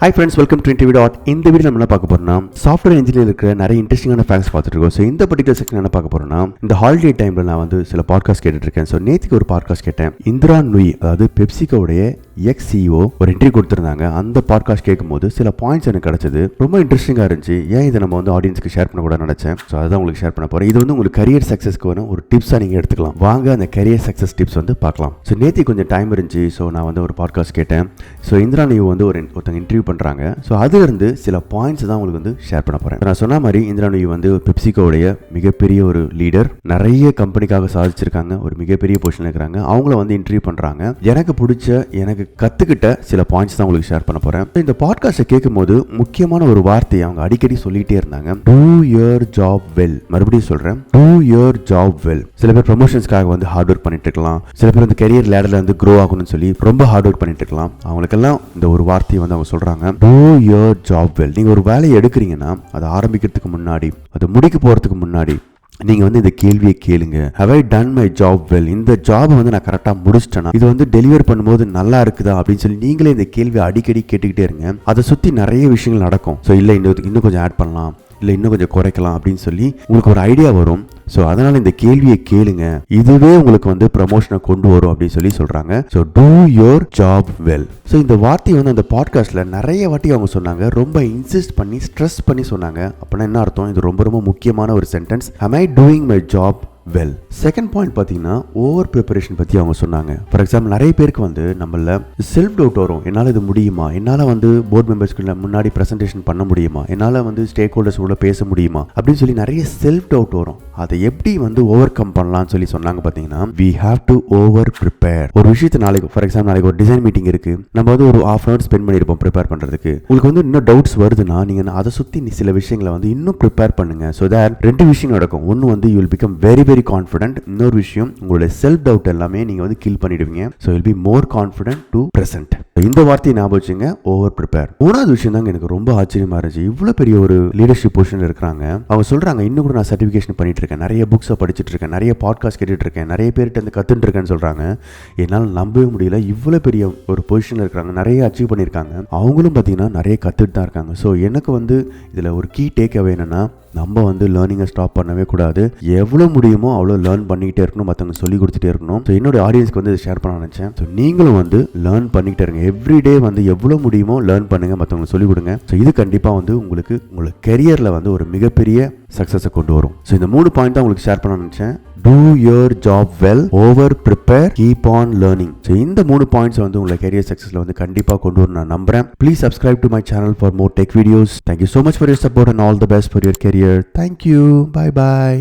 Hi friends, welcome to interview dot. இந்த video நம்ம என்ன பார்க்க போறோம்னா, சாஃப்ட்வேர் இன்ஜினியர் இருக்கிற நிறைய இன்ட்ரெஸ்டிங்கான ஃபேக்ட்ஸ் பார்த்துட்டு இருக்கோம். ஸோ இந்த பர்டிகுலர் செக்ஷன் என்ன பார்க்க போறோம்னா, இந்த ஹாலிடே டைமில் நான் வந்து சில பாட்காஸ்ட் கேட்டுட்டு இருக்கேன். ஸோ நேற்றுக்கு ஒரு பாட்காஸ்ட் கேட்டேன். இந்திரா நுய், அதாவது பெப்சிகோடைய எக்ஸ்-சிஇஓ ஒரு இன்டர்வியூ கொடுத்துருந்தாங்க. அந்த பாட்காஸ்ட் கேட்கும்போது சில பாயிண்ட்ஸ் எனக்கு கிடைச்சது. ரொம்ப இன்ட்ரெஸ்டிங்காக இருந்துச்சு. ஏன் இதை நம்ம வந்து ஆடியன்ஸ்க்கு ஷேர் பண்ண கூட நினைச்சேன். ஸோ அதான் உங்களுக்கு ஷேர் பண்ண போகிறேன். இது வந்து உங்களுக்கு கரியர் சக்ஸஸ்க்கு ஒரு டிப்ஸாக நீங்கள் எடுத்துக்கலாம். வாங்க அந்த கரியர் சக்ஸஸ் டிப்ஸ் வந்து பார்க்கலாம். ஸோ நேற்று கொஞ்சம் டைம் இருந்துச்சு. ஸோ நான் வந்து ஒரு பாட்காஸ்ட் கேட்டேன். ஸோ இந்திரா நுய் வந்து ஒருத்தங்க இன்டர்வியூ பண்ணுறாங்க. ஸோ அதிலிருந்து சில பாயிண்ட்ஸ் தான் உங்களுக்கு வந்து ஷேர் பண்ண போகிறேன். நான் சொன்ன மாதிரி இந்திரா நுய் வந்து பெப்சிகோடைய மிகப்பெரிய ஒரு லீடர். நிறைய கம்பெனிக்காக சாதிச்சிருக்காங்க. ஒரு மிகப்பெரிய பொசிஷனில் இருக்கிறாங்க. அவங்கள வந்து இன்டர்வியூ பண்ணுறாங்க. எனக்கு பிடிச்ச, எனக்கு கற்றுக்கிட்ட சில பாயிண்ட்ஸ் தான் உங்களுக்கு ஷேர் பண்ண போகிறேன். இந்த பாட்காஸ்ட்டை கேட்கும்போது முக்கியமான ஒரு வார்த்தையை அவங்க அடிக்கடி சொல்லிகிட்டே இருந்தாங்க. Two your job well. மறுபடியும் சொல்கிறேன், டூ யுவர் ஜாப் வெல். சில பேர் ப்ரமோஷன்ஸ்க்காக வந்து ஹார்ட் ஒர்க் பண்ணிட்டு இருக்கலாம். சில பேர் வந்து கரியர் லேடரில் வந்து க்ரோ ஆகணும்னு சொல்லி ரொம்ப ஹார்ட் ஒர்க் பண்ணிட்டு இருக்கலாம். அவங்களுக்கெல்லாம் இந்த ஒரு வார்த்தையை வந்து அவங்க சொல்கிறாங்க, டூ யுவர் ஜாப் வெல். நீங்கள் ஒரு வேலையை எடுக்கிறீங்கன்னா அதை ஆரம்பிக்கிறதுக்கு முன்னாடி, அதை முடிக்க போகிறதுக்கு முன்னாடி நீங்கள் வந்து இந்த கேள்வியை கேளுங்க. How I done my job well? இந்த ஜாப் வந்து நான் கரெக்டாக முடிச்சிட்டேன்னா, இது வந்து டெலிவர் பண்ணும்போது நல்லா இருக்குதா அப்படின்னு சொல்லி நீங்களே இந்த கேள்வியை அடிக்கடி கேட்டுக்கிட்டே இருங்க. அதை சுற்றி நிறைய விஷயங்கள் நடக்கும். ஸோ இல்லை இன்னும் கொஞ்சம் ஆட் பண்ணலாம், இல்லை இன்னும் கொஞ்சம் குறைக்கலாம் அப்படின்னு சொல்லி உங்களுக்கு ஒரு ஐடியா வரும். ஸோ அதனால் இந்த கேள்வியை கேளுங்க. இதுவே உங்களுக்கு வந்து ப்ரமோஷனை கொண்டு வரும் அப்படின்னு சொல்லி சொல்கிறாங்க. So two your job well. So இந்த வார்த்தையை வந்து அந்த பாட்காஸ்ட்டில் நிறைய வாட்டி அவங்க சொன்னாங்க. ரொம்ப இன்சிஸ்ட் பண்ணி, ஸ்ட்ரெஸ் பண்ணி சொன்னாங்க. அப்படின்னா என்ன அர்த்தம்? இது ரொம்ப ரொம்ப முக்கியமான ஒரு sentence. am I doing my job well. Second point பார்த்தீங்கன்னா, ஓவர் ப்ரிப்பரேஷன் பற்றி அவங்க சொன்னாங்க. ஃபார் எக்ஸாம்பிள், நிறைய பேருக்கு வந்து நம்மள செல்ஃப் டவுட் வரும். என்னால் இது முடியுமா? என்னால் வந்து போர்ட் மெம்பர்ஸ்க்கு முன்னாடி ப்ரெசன்டேஷன் பண்ண முடியுமா? என்னால் வந்து ஸ்டேக் ஹோல்டர்ஸ் கூட பேச முடியுமா அப்படின்னு சொல்லி நிறைய செல்ஃப் டவுட் வரும். அதை எப்படி வந்து ஓவர் கம் பண்ணலாம்னு சொல்லி சொன்னாங்க. பார்த்தீங்கன்னா, we have to over prepare. ஒரு விஷயத்தை நாளைக்கு, ஃபார் எக்ஸாம்பிள், நாளைக்கு ஒரு டிசைன் மீட்டிங் இருக்கு. நம்ம வந்து ஒரு ½ hour ஸ்பெண்ட் பண்ணியிருப்போம் ப்ரிப்பேர் பண்ணுறதுக்கு. உங்களுக்கு வந்து இன்னும் டவுட்ஸ் வருதுன்னா, நீங்கள் அதை சுற்றி சில விஷயங்களை வந்து இன்னும் ப்ரிப்பேர் பண்ணுங்க. ஸோ தட் ரெண்டு விஷயம் நடக்கும். ஒன்று வந்து you will become very very confident. இன்னொரு விஷயம், உங்களுடைய செல்ஃப் டவுட் எல்லாமே நீங்க வந்து கில் பண்ணிடுவீங்க. So will be more confident to present. இந்த வார்த்தையை ஞாபகம் வச்சுங்க, ஓவர் ப்ரிப்பேர். மூணாவது விஷயம் தாங்க எனக்கு ரொம்ப ஆச்சரியமா இருந்துச்சு. இவ்வளவு பெரிய ஒரு லீடர்ஷிப் பொசிஷன்ல இருக்கிறாங்க. அவங்க சொல்றாங்க, இன்னும் கூட நான் சர்டிஃபிகேஷன் பண்ணிட்டு இருக்கேன், நிறைய புக்ஸை படிச்சுட்டு இருக்கேன், நிறைய பாட்காஸ்ட் கேட்டுட்டு இருக்கேன், நிறைய பேர்கிட்ட வந்து கத்துட்டு இருக்கேன்னு சொல்றாங்க. என்னால் நம்பவே முடியல. இவ்வளவு பெரிய ஒரு பொசிஷன்ல இருக்காங்க, நிறைய அச்சீவ் பண்ணியிருக்காங்க. அவங்களும் பார்த்தீங்கன்னா நிறைய கத்துட்டு தான் இருக்காங்க. ஸோ எனக்கு வந்து இதுல ஒரு கீ டேக் அவே என்னன்னா, நம்ம வந்து லேர்னிங்கை ஸ்டாப் பண்ணவே கூடாது. எவ்வளோ முடியுமோ அவ்வளோ லேர்ன் பண்ணிக்கிட்டே இருக்கணும், மற்றவங்க சொல்லி கொடுத்துட்டே இருக்கணும். ஸோ என்னோட ஆடியன்ஸ்க்கு வந்து ஷேர் பண்ண நினச்சேன். ஸோ நீங்களும் வந்து லேர்ன் பண்ணிக்கிட்டே இருங்க. எவ்ரிடே வந்து எவ்வளோ முடியுமோ லேர்ன் பண்ணுங்க, மற்றவங்க சொல்லிக் கொடுங்க. ஸோ இது கண்டிப்பாக வந்து உங்களுக்கு கெரியரில் வந்து ஒரு மிகப்பெரிய சக்ஸஸை கொண்டு வரும். ஸோ இந்த 3 பாயிண்ட் தான் உங்களுக்கு ஷேர் பண்ண நினச்சேன். Do your job well, over prepare, keep on learning. So இந்த 3 பாயிண்ட்ஸ் வந்து உங்களை career successல வந்து கண்டிப்பா கொண்டு வர நான் நம்புறேன். Please subscribe to my channel for more tech videos. Thank you so much for your support and all the best for your career. Thank you. Bye bye.